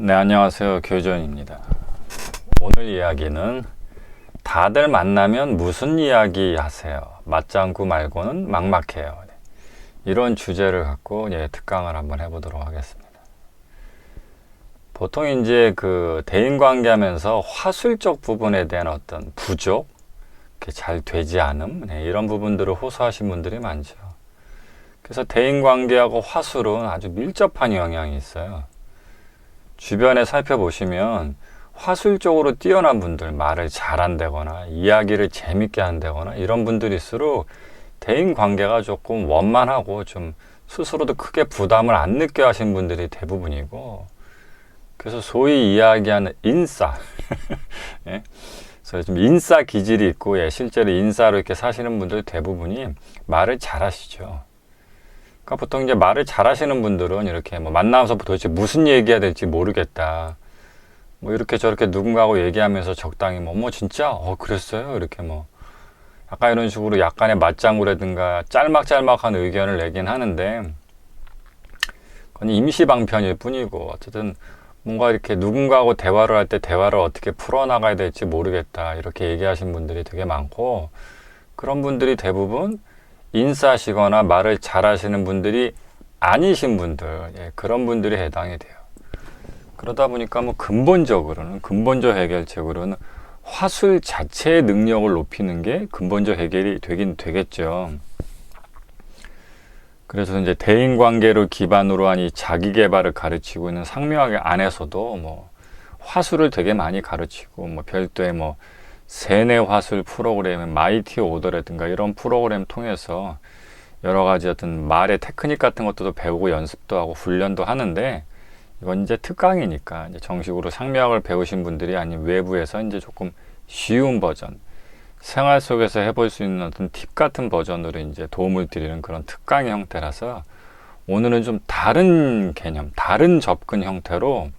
네, 안녕하세요. 교전입니다. 오늘 이야기는 다들 만나면 무슨 이야기 하세요? 맞장구 말고는 막막해요. 이런 주제를 갖고 특강을 한번 해보도록 하겠습니다. 보통 이제 그 대인관계 하면서 화술적 부분에 대한 어떤 부족, 잘 되지 않음, 이런 부분들을 호소하신 분들이 많죠. 그래서 대인관계하고 화술은 아주 밀접한 영향이 있어요. 주변에 살펴보시면 화술적으로 뛰어난 분들, 말을 잘한다거나 이야기를 재밌게 한다거나 이런 분들일수록 대인관계가 조금 원만하고 좀 스스로도 크게 부담을 안 느껴 하신 분들이 대부분이고, 그래서 소위 이야기하는 인싸 예? 그래서 좀 인싸 기질이 있고, 실제로 인싸로 이렇게 사시는 분들 대부분이 말을 잘하시죠. 그러니까 보통 이제 말을 잘하시는 분들은 이렇게 만나면서 도대체 무슨 얘기해야 될지 모르겠다, 이렇게 저렇게 누군가하고 얘기하면서 적당히 진짜 그랬어요, 이렇게 약간 이런 식으로 약간의 맞장구라든가 짤막짤막한 의견을 내긴 하는데, 그건 임시방편일 뿐이고, 어쨌든 뭔가 이렇게 누군가하고 대화를 할 때 대화를 어떻게 풀어나가야 될지 모르겠다, 이렇게 얘기하신 분들이 되게 많고, 그런 분들이 대부분 인싸시거나 말을 잘하시는 분들이 아니신 분들, 그런 분들이 해당이 돼요. 그러다 보니까 근본적 해결책으로는 화술 자체의 능력을 높이는 게 근본적 해결이 되긴 되겠죠. 그래서 이제 대인관계를 기반으로 한 이 자기계발을 가르치고 있는 상명학의 안에서도 화술을 되게 많이 가르치고, 별도의 세뇌 화술 프로그램, 마이티 오더라든가 이런 프로그램 통해서 여러 가지 어떤 말의 테크닉 같은 것도 배우고 연습도 하고 훈련도 하는데, 이건 이제 특강이니까 이제 정식으로 상명학을 배우신 분들이 아닌 외부에서 이제 조금 쉬운 버전, 생활 속에서 해볼 수 있는 어떤 팁 같은 버전으로 이제 도움을 드리는 그런 특강의 형태라서, 오늘은 좀 다른 개념, 다른 접근 형태로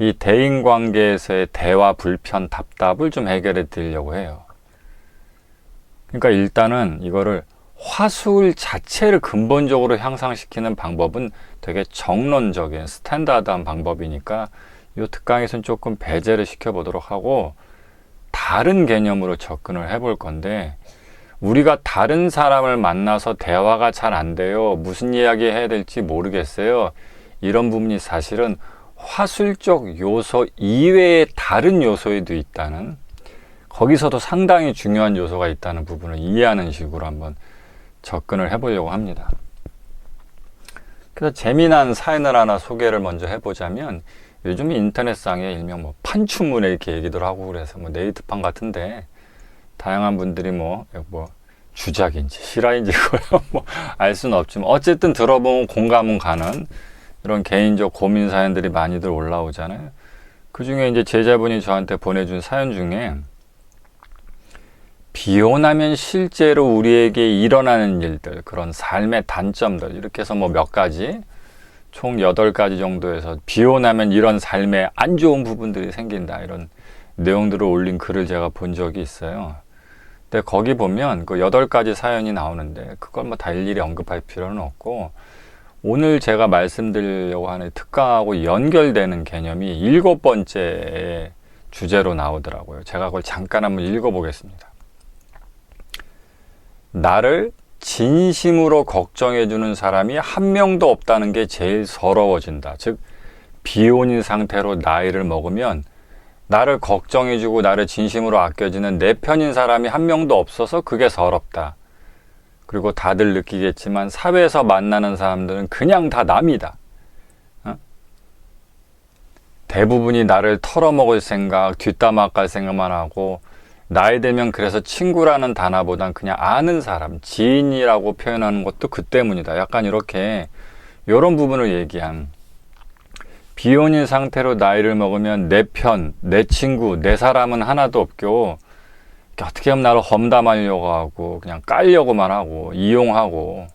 이 대인관계에서의 대화 불편, 답답을 좀 해결해 드리려고 해요. 그러니까 일단은 이거를 화술 자체를 근본적으로 향상시키는 방법은 되게 정론적인 스탠다드한 방법이니까 이 특강에서는 조금 배제를 시켜보도록 하고, 다른 개념으로 접근을 해볼 건데, 우리가 다른 사람을 만나서 대화가 잘 안 돼요, 무슨 이야기 해야 될지 모르겠어요, 이런 부분이 사실은 화술적 요소 이외의 다른 요소에도 있다는, 거기서도 상당히 중요한 요소가 있다는 부분을 이해하는 식으로 한번 접근을 해보려고 합니다. 그래서 재미난 사연을 하나 소개를 먼저 해보자면, 요즘 인터넷상에 일명 판추문에 이렇게 얘기들 하고 그래서 네이트판 같은데, 다양한 분들이 주작인지 실화인지 알 수는 없지만 어쨌든 들어보면 공감은 가는 이런 개인적 고민 사연들이 많이들 올라오잖아요. 그 중에 이제 제자분이 저한테 보내준 사연 중에, 비혼하면 실제로 우리에게 일어나는 일들, 그런 삶의 단점들, 이렇게 해서 몇 가지, 총 8가지 정도에서 비혼하면 이런 삶에 안 좋은 부분들이 생긴다, 이런 내용들을 올린 글을 제가 본 적이 있어요. 근데 거기 보면 그 8가지 사연이 나오는데, 그걸 다 일일이 언급할 필요는 없고, 오늘 제가 말씀드리려고 하는 특강하고 연결되는 개념이 7번째 주제로 나오더라고요. 제가 그걸 잠깐 한번 읽어보겠습니다. 나를 진심으로 걱정해주는 사람이 한 명도 없다는 게 제일 서러워진다. 즉, 비혼인 상태로 나이를 먹으면 나를 걱정해주고 나를 진심으로 아껴주는 내 편인 사람이 한 명도 없어서 그게 서럽다. 그리고 다들 느끼겠지만 사회에서 만나는 사람들은 그냥 다 남이다. 대부분이 나를 털어먹을 생각, 뒷담화 깔 생각만 하고, 나이 들면 그래서 친구라는 단어보단 그냥 아는 사람, 지인이라고 표현하는 것도 그 때문이다. 약간 이렇게 이런 부분을 얘기한, 비혼인 상태로 나이를 먹으면 내 편, 내 친구, 내 사람은 하나도 없고, 어떻게 하면 나를 험담하려고 하고 그냥 깔려고만 하고 이용하고,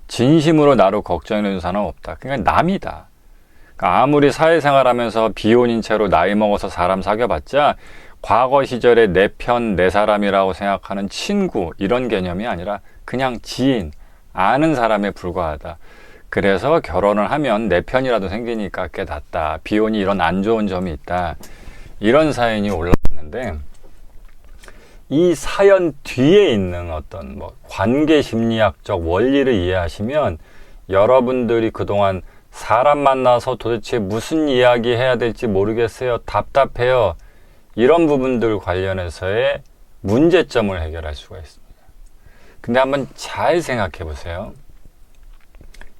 진심으로 나를 걱정해주는 사람은 없다. 그러니까 남이다. 그러니까 아무리 사회생활하면서 비혼인 채로 나이 먹어서 사람 사귀어봤자 과거 시절에 내 편, 내 사람이라고 생각하는 친구, 이런 개념이 아니라 그냥 지인, 아는 사람에 불과하다. 그래서 결혼을 하면 내 편이라도 생기니까 꽤 낫다. 비혼이 이런 안 좋은 점이 있다. 이런 사연이 올라왔는데, 이 사연 뒤에 있는 어떤 관계 심리학적 원리를 이해하시면 여러분들이 그동안 사람 만나서 도대체 무슨 이야기 해야 될지 모르겠어요. 답답해요. 이런 부분들 관련해서의 문제점을 해결할 수가 있습니다. 근데 한번 잘 생각해 보세요.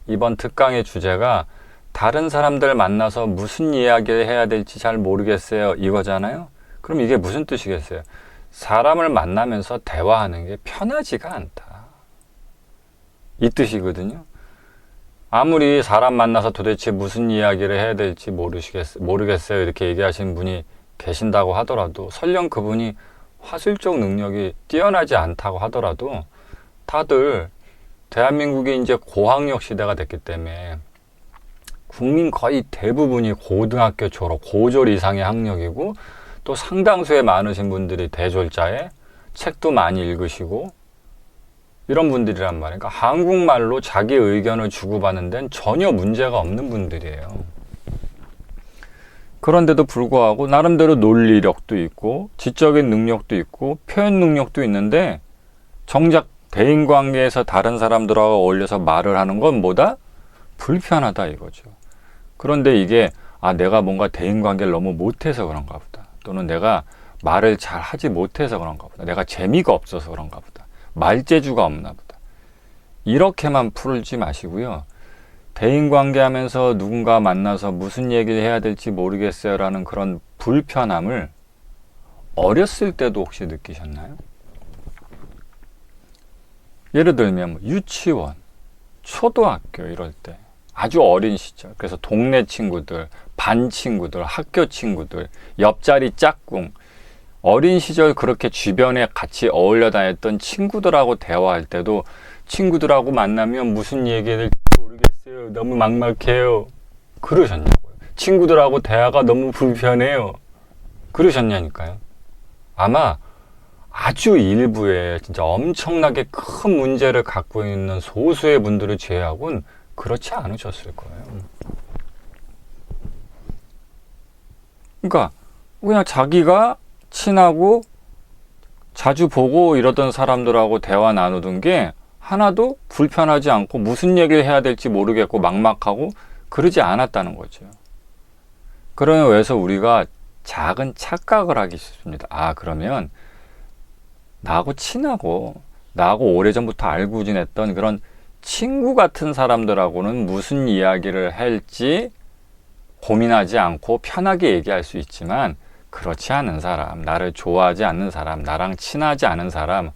이번 특강의 주제가 다른 사람들 만나서 무슨 이야기를 해야 될지 잘 모르겠어요. 이거잖아요. 그럼 이게 무슨 뜻이겠어요? 사람을 만나면서 대화하는 게 편하지가 않다. 이 뜻이거든요. 아무리 사람 만나서 도대체 무슨 이야기를 해야 될지 모르겠어요. 이렇게 얘기하시는 분이 계신다고 하더라도, 설령 그분이 화술적 능력이 뛰어나지 않다고 하더라도 다들 대한민국이 이제 고학력 시대가 됐기 때문에 국민 거의 대부분이 고등학교 졸업, 고졸 이상의 학력이고, 또 상당수의 많으신 분들이 대졸자에 책도 많이 읽으시고 이런 분들이란 말이에요. 그러니까 한국말로 자기 의견을 주고받는 데는 전혀 문제가 없는 분들이에요. 그런데도 불구하고 나름대로 논리력도 있고 지적인 능력도 있고 표현 능력도 있는데, 정작 대인관계에서 다른 사람들하고 어울려서 말을 하는 건 뭐다? 불편하다 이거죠. 그런데 이게 내가 뭔가 대인관계를 너무 못해서 그런가 보다. 또는 내가 말을 잘 하지 못해서 그런가 보다. 내가 재미가 없어서 그런가 보다. 말재주가 없나 보다. 이렇게만 풀지 마시고요. 대인관계 하면서 누군가 만나서 무슨 얘기를 해야 될지 모르겠어요 라는 그런 불편함을 어렸을 때도 혹시 느끼셨나요? 예를 들면 유치원, 초등학교 이럴 때 아주 어린 시절, 그래서 동네 친구들, 반 친구들, 학교 친구들, 옆자리 짝꿍, 어린 시절 그렇게 주변에 같이 어울려 다녔던 친구들하고 대화할 때도 친구들하고 만나면 무슨 얘기해야 될지 모르겠어요. 너무 막막해요. 그러셨냐고요. 친구들하고 대화가 너무 불편해요. 그러셨냐니까요. 아마 아주 일부의 진짜 엄청나게 큰 문제를 갖고 있는 소수의 분들을 제외하고는 그렇지 않으셨을 거예요. 그러니까 그냥 자기가 친하고 자주 보고 이러던 사람들하고 대화 나누던 게 하나도 불편하지 않고 무슨 얘기를 해야 될지 모르겠고 막막하고 그러지 않았다는 거죠. 그러면 왜서 우리가 작은 착각을 하기 쉽습니다. 그러면 나하고 친하고 나하고 오래전부터 알고 지냈던 그런 친구 같은 사람들하고는 무슨 이야기를 할지 고민하지 않고 편하게 얘기할 수 있지만, 그렇지 않은 사람, 나를 좋아하지 않는 사람, 나랑 친하지 않은 사람,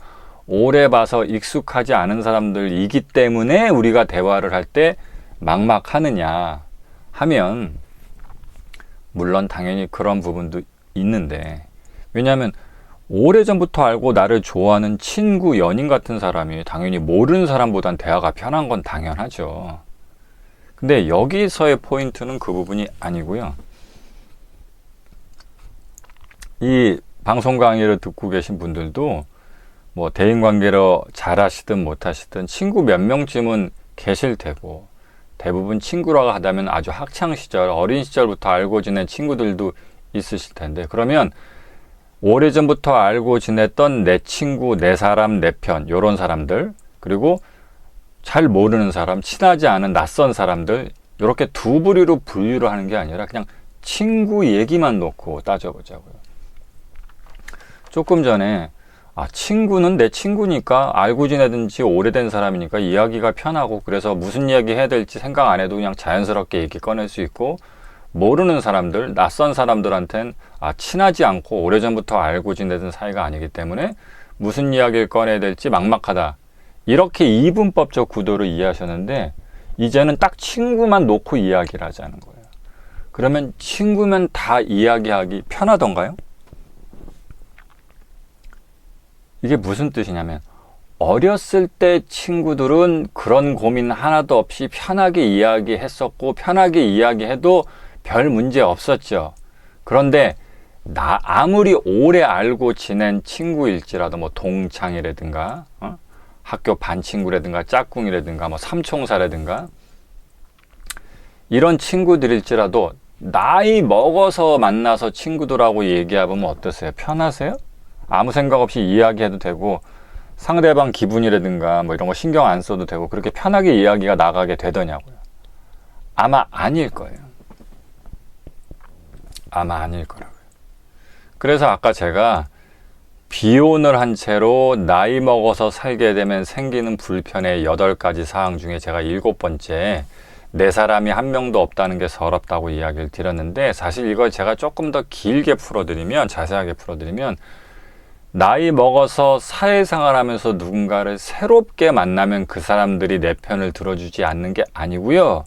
오래 봐서 익숙하지 않은 사람들이기 때문에 우리가 대화를 할 때 막막하느냐 하면, 물론 당연히 그런 부분도 있는데, 왜냐하면 오래전부터 알고 나를 좋아하는 친구, 연인 같은 사람이 당연히 모르는 사람보단 대화가 편한 건 당연하죠. 근데 여기서의 포인트는 그 부분이 아니고요. 이 방송 강의를 듣고 계신 분들도 대인관계로 잘하시든 못하시든 친구 몇 명쯤은 계실 테고, 대부분 친구라고 하다면 아주 학창시절, 어린 시절부터 알고 지낸 친구들도 있으실 텐데, 그러면 오래전부터 알고 지냈던 내 친구, 내 사람, 내 편, 요런 사람들, 그리고 잘 모르는 사람, 친하지 않은 낯선 사람들, 이렇게 두 부류로 분류를 하는 게 아니라 그냥 친구 얘기만 놓고 따져보자고요. 조금 전에 친구는 내 친구니까, 알고 지내든 지 오래된 사람이니까 이야기가 편하고, 그래서 무슨 이야기 해야 될지 생각 안 해도 그냥 자연스럽게 얘기 꺼낼 수 있고, 모르는 사람들, 낯선 사람들한텐 친하지 않고 오래전부터 알고 지내던 사이가 아니기 때문에 무슨 이야기를 꺼내야 될지 막막하다. 이렇게 이분법적 구도를 이해하셨는데, 이제는 딱 친구만 놓고 이야기를 하자는 거예요. 그러면 친구면 다 이야기하기 편하던가요? 이게 무슨 뜻이냐면, 어렸을 때 친구들은 그런 고민 하나도 없이 편하게 이야기했었고, 편하게 이야기해도 별 문제 없었죠. 그런데 아무리 오래 알고 지낸 친구일지라도 동창이라든가 학교 반 친구라든가 짝꿍이라든가 삼총사라든가 이런 친구들일지라도 나이 먹어서 만나서 친구들하고 얘기해보면 어떠세요? 편하세요? 아무 생각 없이 이야기해도 되고 상대방 기분이라든가 뭐 이런 거 신경 안 써도 되고 그렇게 편하게 이야기가 나가게 되더냐고요. 아마 아닐 거예요. 아마 아닐 거라고요. 그래서 아까 제가 비혼을 한 채로 나이 먹어서 살게 되면 생기는 불편의 8가지 사항 중에 제가 7번째 내 사람이 한 명도 없다는 게 서럽다고 이야기를 드렸는데, 사실 이걸 제가 조금 더 길게 풀어드리면, 자세하게 풀어드리면, 나이 먹어서 사회생활 하면서 누군가를 새롭게 만나면 그 사람들이 내 편을 들어주지 않는 게 아니고요.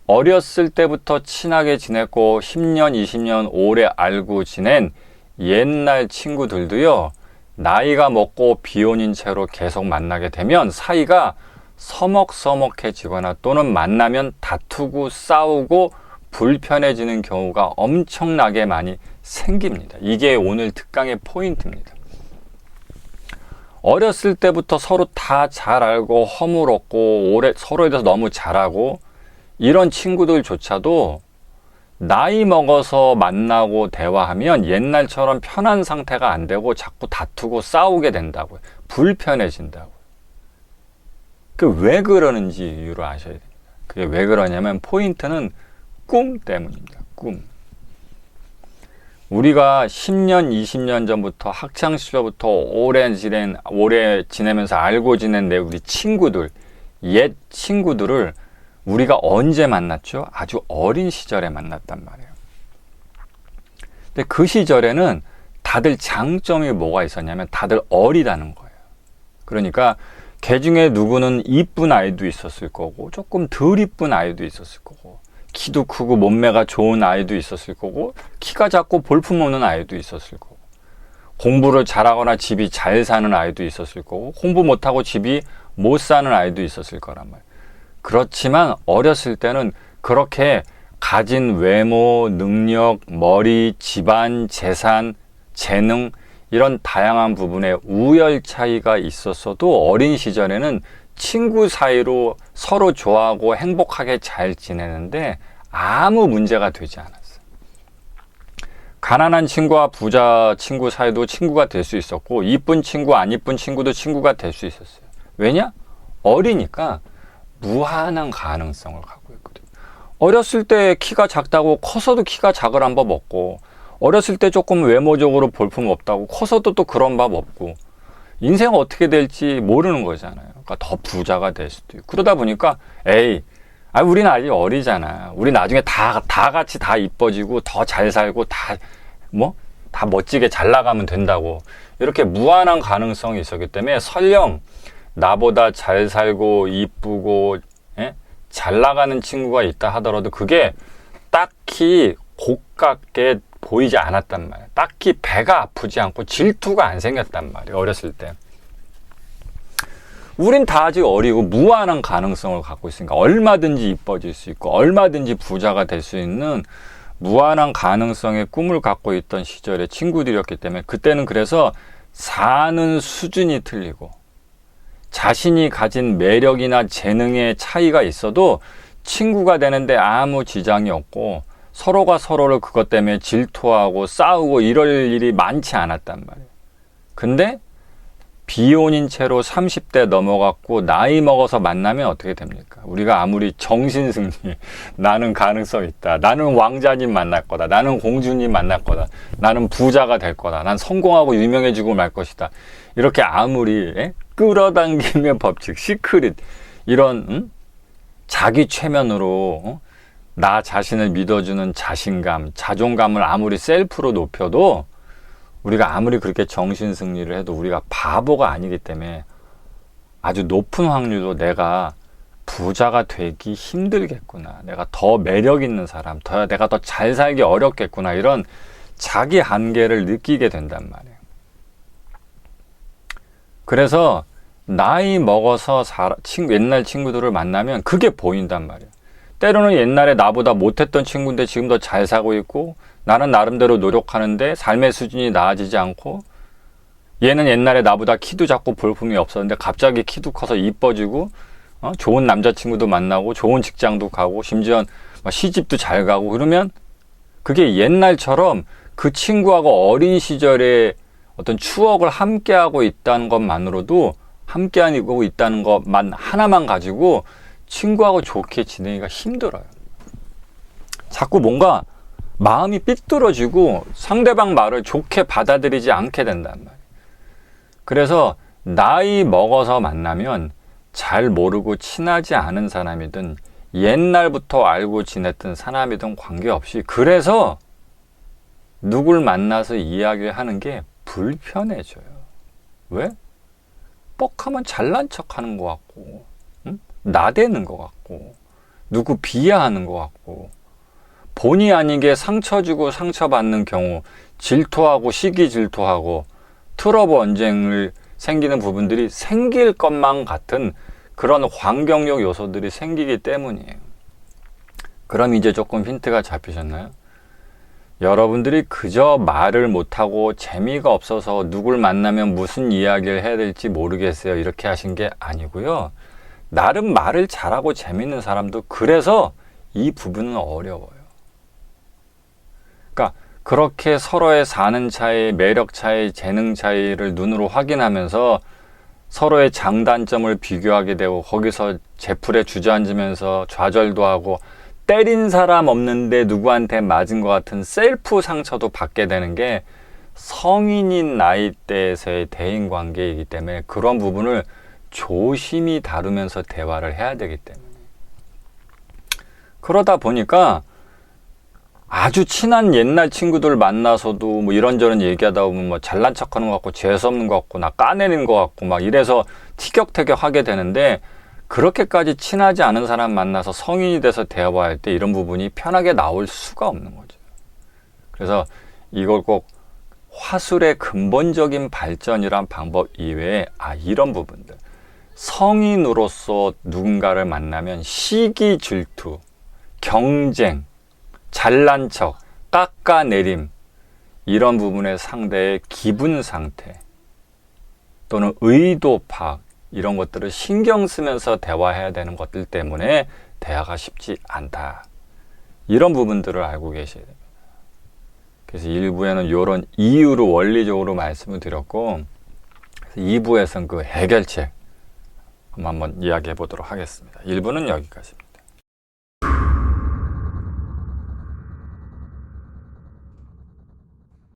어렸을 때부터 친하게 지냈고 10년, 20년 오래 알고 지낸 옛날 친구들도요, 나이가 먹고 비혼인 채로 계속 만나게 되면 사이가 서먹서먹해지거나 또는 만나면 다투고 싸우고 불편해지는 경우가 엄청나게 많이 생깁니다. 이게 오늘 특강의 포인트입니다. 어렸을 때부터 서로 다 잘 알고 허물었고 오래 서로에 대해서 너무 잘하고 이런 친구들조차도 나이 먹어서 만나고 대화하면 옛날처럼 편한 상태가 안 되고 자꾸 다투고 싸우게 된다고요. 불편해진다고요. 그 왜 그러는지 이유를 아셔야 됩니다. 그게 왜 그러냐면 포인트는 꿈 때문입니다. 꿈. 우리가 10년, 20년 전부터 학창시절부터 오래 지내면서 알고 지낸 우리 친구들, 옛 친구들을 우리가 언제 만났죠? 아주 어린 시절에 만났단 말이에요. 근데 그 시절에는 다들 장점이 뭐가 있었냐면 다들 어리다는 거예요. 그러니까 걔 중에 누구는 이쁜 아이도 있었을 거고 조금 덜 이쁜 아이도 있었을 거고 키도 크고 몸매가 좋은 아이도 있었을 거고 키가 작고 볼품없는 아이도 있었을 거고 공부를 잘하거나 집이 잘 사는 아이도 있었을 거고 공부 못하고 집이 못 사는 아이도 있었을 거란 말이에요. 그렇지만 어렸을 때는 그렇게 가진 외모, 능력, 머리, 집안, 재산, 재능 이런 다양한 부분에 우열 차이가 있었어도 어린 시절에는 친구 사이로 서로 좋아하고 행복하게 잘 지내는데 아무 문제가 되지 않았어요. 가난한 친구와 부자 친구 사이도 친구가 될 수 있었고 이쁜 친구, 안 이쁜 친구도 친구가 될 수 있었어요. 왜냐? 어리니까 무한한 가능성을 갖고 있거든요. 어렸을 때 키가 작다고 커서도 키가 작을 법 없고 어렸을 때 조금 외모적으로 볼품 없다고 커서도 또 그런 법 없고 인생 어떻게 될지 모르는 거잖아요. 그러니까 더 부자가 될 수도 있고 그러다 보니까 우리는 아직 어리잖아. 우리 나중에 다 같이 다 이뻐지고 더 잘 살고 다 멋지게 잘 나가면 된다고 이렇게 무한한 가능성이 있었기 때문에 설령 나보다 잘 살고 이쁘고 잘 나가는 친구가 있다 하더라도 그게 딱히 고깝게 보이지 않았단 말이에요. 딱히 배가 아프지 않고 질투가 안 생겼단 말이에요. 어렸을 때. 우린 다 아직 어리고 무한한 가능성을 갖고 있으니까 얼마든지 이뻐질 수 있고 얼마든지 부자가 될 수 있는 무한한 가능성의 꿈을 갖고 있던 시절의 친구들이었기 때문에 그때는 그래서 사는 수준이 틀리고 자신이 가진 매력이나 재능의 차이가 있어도 친구가 되는데 아무 지장이 없고 서로가 서로를 그것 때문에 질투하고 싸우고 이럴 일이 많지 않았단 말이에요. 근데 비혼인 채로 30대 넘어갔고 나이 먹어서 만나면 어떻게 됩니까? 우리가 아무리 정신승리 나는 가능성 있다. 나는 왕자님 만날 거다. 나는 공주님 만날 거다. 나는 부자가 될 거다. 난 성공하고 유명해지고 말 것이다. 이렇게 아무리 끌어당김의 법칙, 시크릿 이런 자기 최면으로 나 자신을 믿어주는 자신감, 자존감을 아무리 셀프로 높여도 우리가 아무리 그렇게 정신승리를 해도 우리가 바보가 아니기 때문에 아주 높은 확률로 내가 부자가 되기 힘들겠구나. 내가 더 매력 있는 사람, 내가 더 잘 살기 어렵겠구나. 이런 자기 한계를 느끼게 된단 말이에요. 그래서 나이 먹어서 옛날 친구들을 만나면 그게 보인단 말이에요. 때로는 옛날에 나보다 못했던 친구인데 지금 더 잘 사고 있고 나는 나름대로 노력하는데 삶의 수준이 나아지지 않고 얘는 옛날에 나보다 키도 작고 볼품이 없었는데 갑자기 키도 커서 이뻐지고 좋은 남자친구도 만나고 좋은 직장도 가고 심지어 막 시집도 잘 가고 그러면 그게 옛날처럼 그 친구하고 어린 시절에 어떤 추억을 함께하고 있다는 것만으로도 함께하고 있다는 것만 하나만 가지고 친구하고 좋게 지내기가 힘들어요. 자꾸 뭔가 마음이 삐뚤어지고 상대방 말을 좋게 받아들이지 않게 된단 말이에요. 그래서 나이 먹어서 만나면 잘 모르고 친하지 않은 사람이든 옛날부터 알고 지냈던 사람이든 관계없이 그래서 누굴 만나서 이야기하는 게 불편해져요. 왜? 뻑하면 잘난 척하는 것 같고, 응? 나대는 것 같고, 누구 비하하는 것 같고, 본의 아니게 상처 주고 상처받는 경우 질투하고 시기 질투하고 트러블 언쟁을 생기는 부분들이 생길 것만 같은 그런 환경적 요소들이 생기기 때문이에요. 그럼 이제 조금 힌트가 잡히셨나요? 여러분들이 그저 말을 못하고 재미가 없어서 누굴 만나면 무슨 이야기를 해야 될지 모르겠어요 이렇게 하신 게 아니고요. 나름 말을 잘하고 재밌는 사람도 그래서 이 부분은 어려워요. 그러니까 그렇게 서로의 사는 차이, 매력 차이, 재능 차이를 눈으로 확인하면서 서로의 장단점을 비교하게 되고 거기서 제풀에 주저앉으면서 좌절도 하고 때린 사람 없는데 누구한테 맞은 것 같은 셀프 상처도 받게 되는 게 성인인 나이대에서의 대인관계이기 때문에 그런 부분을 조심히 다루면서 대화를 해야 되기 때문에 그러다 보니까 아주 친한 옛날 친구들 만나서도 뭐 이런저런 얘기하다 보면 뭐 잘난 척하는 것 같고 재수없는 것 같고 나 까내는 것 같고 막 이래서 티격태격 하게 되는데 그렇게까지 친하지 않은 사람 만나서 성인이 돼서 대화할 때 이런 부분이 편하게 나올 수가 없는 거죠. 그래서 이걸 꼭 화술의 근본적인 발전이란 방법 이외에 이런 부분들 성인으로서 누군가를 만나면 시기 질투, 경쟁, 잘난 척, 깎아내림 이런 부분의 상대의 기분 상태 또는 의도 파악 이런 것들을 신경 쓰면서 대화해야 되는 것들 때문에 대화가 쉽지 않다. 이런 부분들을 알고 계셔야 됩니다. 그래서 1부에는 이런 이유로 원리적으로 말씀을 드렸고 2부에서는 그 해결책 한번 이야기해 보도록 하겠습니다. 1부는 여기까지입니다.